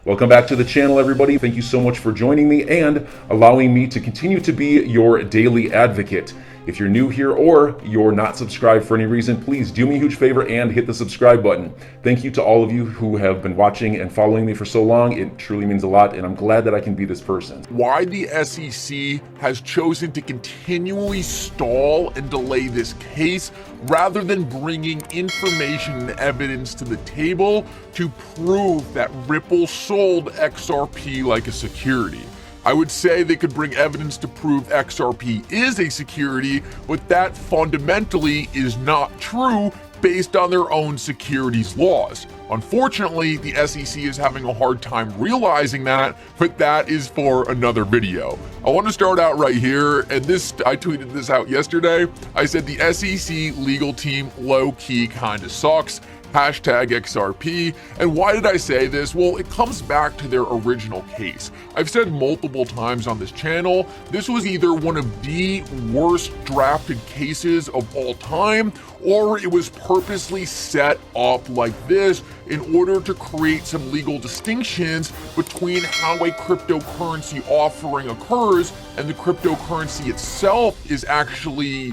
Welcome back to the channel, everybody. Thank you so much for joining me and allowing me to continue to be your daily advocate. If you're new here or you're not subscribed for any reason, please do me a huge favor and hit the subscribe button. Thank you to all of you who have been watching and following me for so long. It truly means a lot, and I'm glad that I can be this person. Why the SEC has chosen to continually stall and delay this case rather than bringing information and evidence to the table to prove that Ripple sold XRP like a security. I would say they could bring evidence to prove XRP is a security, but that fundamentally is not true based on their own securities laws. Unfortunately, the SEC is having a hard time realizing that, but that is for another video. I want to start out right here, and I tweeted this out yesterday. I said the SEC legal team low-key kind of sucks. Hashtag XRP. And why did I say this? Well, it comes back to their original case. I've said multiple times on this channel, this was either one of the worst drafted cases of all time, or it was purposely set up like this in order to create some legal distinctions between how a cryptocurrency offering occurs and the cryptocurrency itself is actually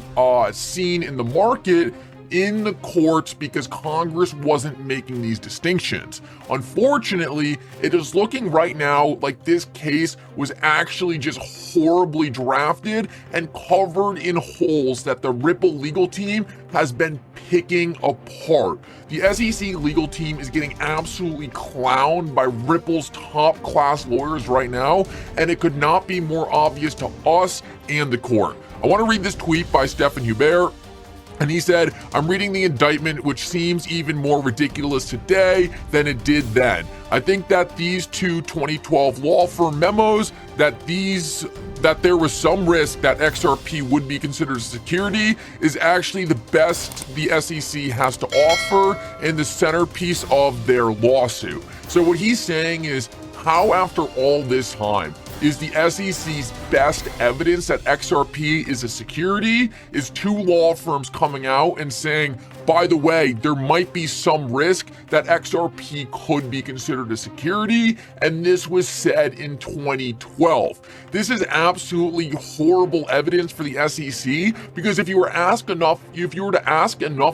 seen in the market in the courts because Congress wasn't making these distinctions. Unfortunately, it is looking right now like this case was actually just horribly drafted and covered in holes that the Ripple legal team has been picking apart. The SEC legal team is getting absolutely clowned by Ripple's top class lawyers right now, and it could not be more obvious to us and the court. I want to read this tweet by Stephen Hubert. And he said, "I'm reading the indictment, which seems even more ridiculous today than it did then. I think that these two 2012 law firm memos that there was some risk that XRP would be considered a security is actually the best the SEC has to offer and the centerpiece of their lawsuit." So what he's saying is, how after all this time is the SEC's best evidence that XRP is a security is two law firms coming out and saying, by the way, there might be some risk that XRP could be considered a security, and this was said in 2012. This is absolutely horrible evidence for the SEC, because if you were to ask enough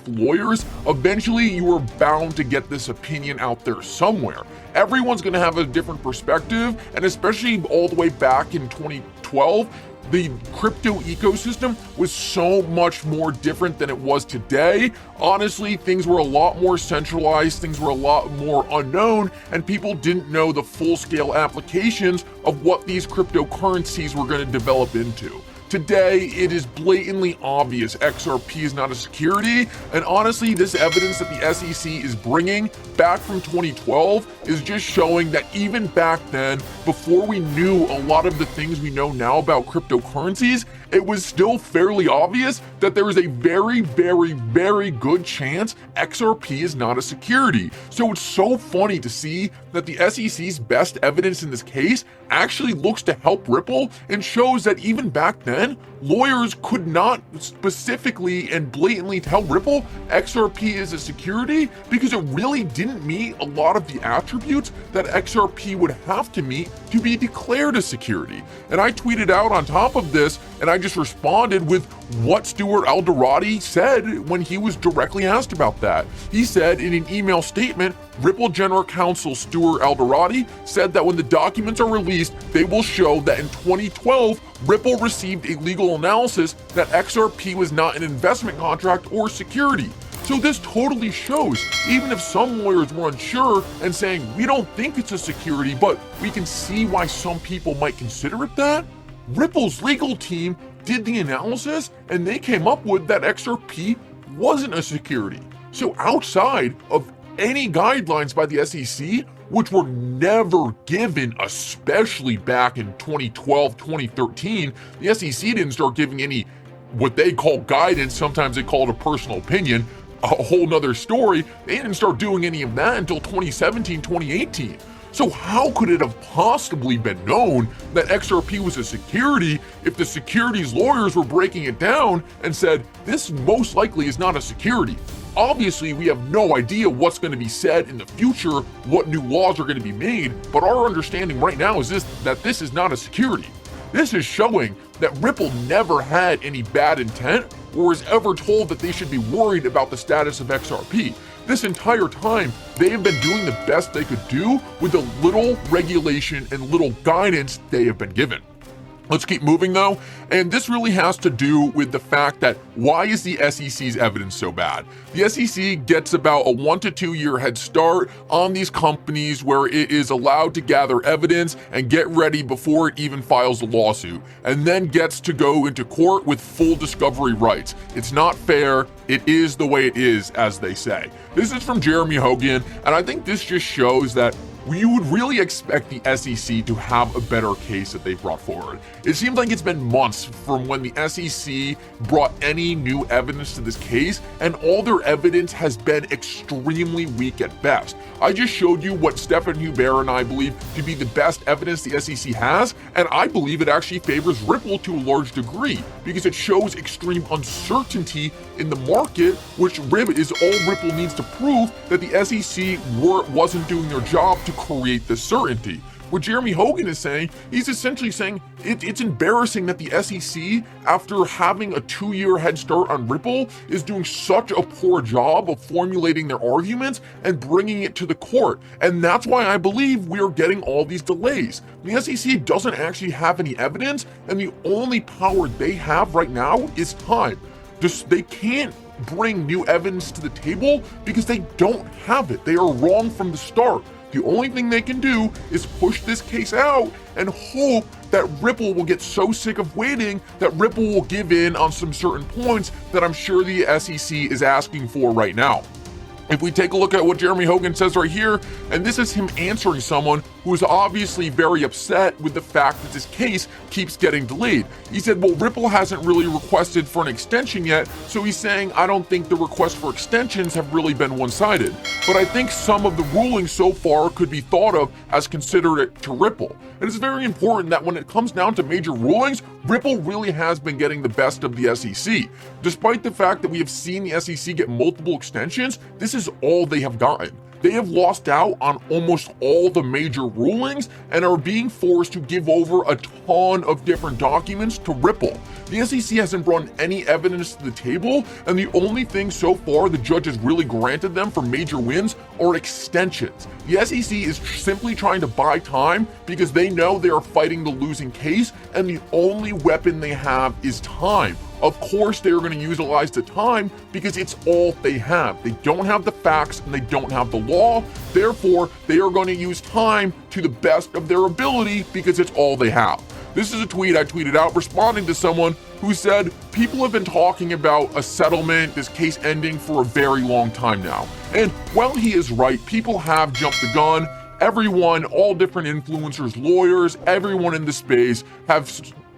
lawyers, eventually you are bound to get this opinion out there somewhere. Everyone's going to have a different perspective, and especially all the way back in 2012, the crypto ecosystem was so much more different than it was today. Honestly, things were a lot more centralized, things were a lot more unknown, and people didn't know the full-scale applications of what these cryptocurrencies were going to develop into. Today, it is blatantly obvious XRP is not a security, and honestly, this evidence that the SEC is bringing back from 2012 is just showing that even back then, before we knew a lot of the things we know now about cryptocurrencies, it was still fairly obvious that there is a very, very, very good chance XRP is not a security. So it's so funny to see that the SEC's best evidence in this case actually looks to help Ripple and shows that even back then, lawyers could not specifically and blatantly tell Ripple XRP is a security because it really didn't meet a lot of the attributes that XRP would have to meet to be declared a security. And I tweeted out on top of this, and I just responded with what Stuart Alderati said when he was directly asked about that. He said in an email statement, Ripple General Counsel Stuart Alderati said that when the documents are released, they will show that in 2012, Ripple received a legal analysis that XRP was not an investment contract or security. So this totally shows, even if some lawyers were unsure and saying, we don't think it's a security, but we can see why some people might consider it that, Ripple's legal team did the analysis and they came up with that XRP wasn't a security. So outside of any guidelines by the SEC, which were never given, especially back in 2012, 2013, the SEC didn't start giving any what they call guidance. Sometimes they call it a personal opinion, a whole nother story. They didn't start doing any of that until 2017, 2018. So how could it have possibly been known that XRP was a security if the securities lawyers were breaking it down and said, this most likely is not a security? obviously we have no idea what's going to be said in the future, what new laws are going to be made, but our understanding right now is that this is not a security. This is showing that Ripple never had any bad intent or was ever told that they should be worried about the status of XRP. This entire time, they have been doing the best they could do with the little regulation and little guidance they have been given. Let's keep moving though, and this really has to do with the fact that why is the SEC's evidence so bad? The SEC gets about a 1 to 2 year head start on these companies where it is allowed to gather evidence and get ready before it even files a lawsuit, and then gets to go into court with full discovery rights. It's not fair. It is the way it is, as they say. This is from Jeremy Hogan, and I think this just shows that you would really expect the SEC to have a better case that they brought forward. It seems like it's been months from when the SEC brought any new evidence to this case, and all their evidence has been extremely weak at best. I just showed you what Stephan Hubert and I believe to be the best evidence the SEC has, and I believe it actually favors Ripple to a large degree because it shows extreme uncertainty in the market, which is all Ripple needs to prove that the SEC wasn't doing their job to create this certainty. What Jeremy Hogan is saying, he's essentially saying it's embarrassing that the SEC, after having a 2 year head start on Ripple, is doing such a poor job of formulating their arguments and bringing it to the court. And that's why I believe we are getting all these delays. The SEC doesn't actually have any evidence, and the only power they have right now is time. They can't bring new evidence to the table because they don't have it. They are wrong from the start. The only thing they can do is push this case out and hope that Ripple will get so sick of waiting that Ripple will give in on some certain points that I'm sure the SEC is asking for right now. If we take a look at what Jeremy Hogan says right here, and this is him answering someone who is obviously very upset with the fact that this case keeps getting delayed. He said, well, Ripple hasn't really requested for an extension yet, so he's saying, I don't think the requests for extensions have really been one-sided. But I think some of the rulings so far could be thought of as considerate to Ripple. And it's very important that when it comes down to major rulings, Ripple really has been getting the best of the SEC. Despite the fact that we have seen the SEC get multiple extensions, this is all they have gotten. They have lost out on almost all the major rulings and are being forced to give over a ton of different documents to Ripple. The SEC hasn't brought any evidence to the table, and the only thing so far the judge has really granted them for major wins are extensions. The SEC is simply trying to buy time because they know they are fighting the losing case, and the only weapon they have is time. Of course, they are going to utilize the time because it's all they have. They don't have the facts and they don't have the law. Therefore, they are going to use time to the best of their ability because it's all they have. This is a tweet I tweeted out responding to someone who said, people have been talking about a settlement, this case ending for a very long time now. And while he is right, people have jumped the gun. Everyone, all different influencers, lawyers, everyone in the space have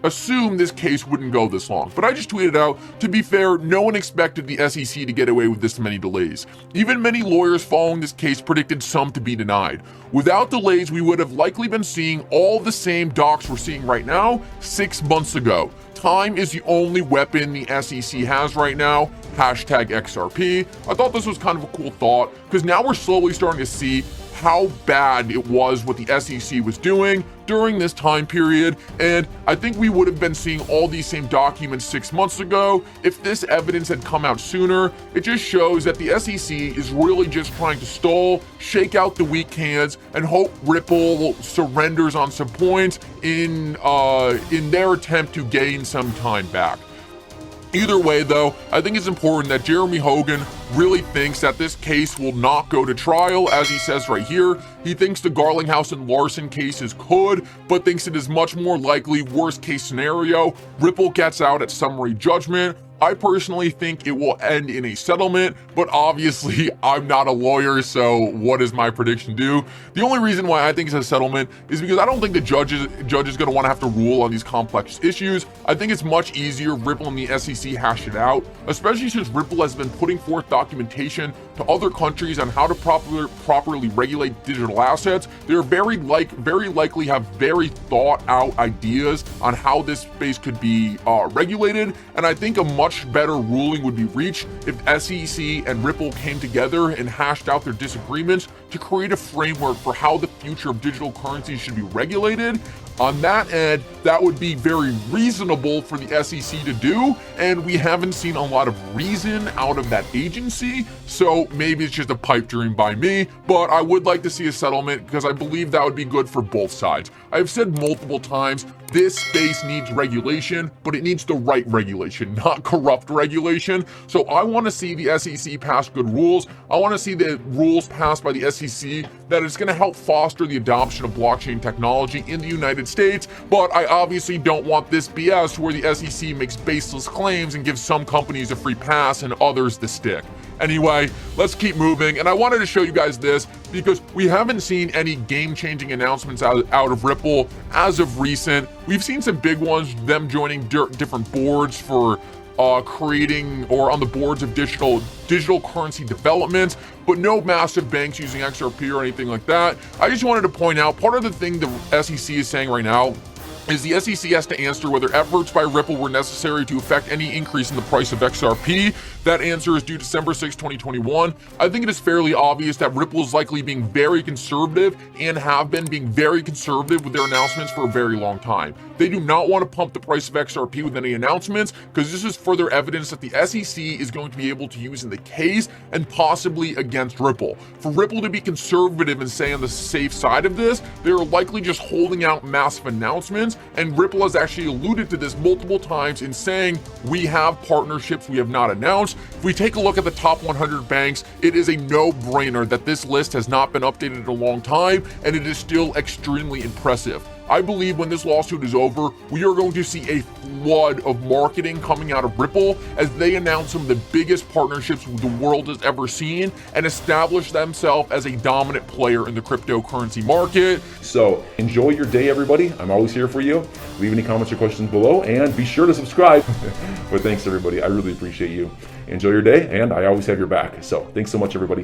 assumed this case wouldn't go this long. But I just tweeted out, to be fair, no one expected the SEC to get away with this many delays. Even many lawyers following this case predicted some to be denied. Without delays, we would have likely been seeing all the same docs we're seeing right now 6 months ago. Time is the only weapon the SEC has right now. Hashtag XRP. I thought this was kind of a cool thought because now we're slowly starting to see how bad it was what the SEC was doing during this time period, and I think we would have been seeing all these same documents 6 months ago if this evidence had come out sooner. It just shows that the SEC is really just trying to stall, shake out the weak hands, and hope Ripple surrenders on some points in their attempt to gain some time back. Either way, though, I think it's important that Jeremy Hogan really thinks that this case will not go to trial, as he says right here. He thinks the Garlinghouse and Larson cases could, but thinks it is much more likely, worst case scenario, Ripple gets out at summary judgment. I personally think it will end in a settlement, but obviously I'm not a lawyer, so what does my prediction do? The only reason why I think it's a settlement is because I don't think the judge is going to want to have to rule on these complex issues. I think it's much easier if Ripple and the SEC hash it out, especially since Ripple has been putting forth documentation to other countries on how to properly regulate digital assets. They're very likely have very thought out ideas on how this space could be regulated, and I think a much much better ruling would be reached if SEC and Ripple came together and hashed out their disagreements to create a framework for how the future of digital currencies should be regulated. On that end, that would be very reasonable for the SEC to do, and we haven't seen a lot of reason out of that agency, so maybe it's just a pipe dream by me, but I would like to see a settlement because I believe that would be good for both sides. I've said multiple times, this space needs regulation, but it needs the right regulation, not corrupt regulation. So I want to see the SEC pass good rules. I want to see the rules passed by the SEC that is going to help foster the adoption of blockchain technology in the United States. But I obviously don't want this BS where the SEC makes baseless claims and gives some companies a free pass and others the stick. Anyway, let's keep moving. And I wanted to show you guys this because we haven't seen any game-changing announcements out of Ripple as of recent. We've seen some big ones, them joining different boards for creating or on the boards of digital currency development, but no massive banks using XRP or anything like that. I just wanted to point out part of the thing the SEC is saying right now is the SEC has to answer whether efforts by Ripple were necessary to affect any increase in the price of XRP. That answer is due December 6, 2021. I think it is fairly obvious that Ripple is likely being very conservative and have been being very conservative with their announcements for a very long time. They do not want to pump the price of XRP with any announcements because this is further evidence that the SEC is going to be able to use in the case and possibly against Ripple. For Ripple to be conservative and stay on the safe side of this, they are likely just holding out massive announcements, and Ripple has actually alluded to this multiple times in saying, we have partnerships we have not announced. If we take a look at the top 100 banks, it is a no-brainer that this list has not been updated in a long time, and it is still extremely impressive. I believe when this lawsuit is over, we are going to see a flood of marketing coming out of Ripple as they announce some of the biggest partnerships the world has ever seen and establish themselves as a dominant player in the cryptocurrency market. So enjoy your day, everybody. I'm always here for you. Leave any comments or questions below and be sure to subscribe. But thanks, everybody. I really appreciate you. Enjoy your day, and I always have your back. So thanks so much, everybody.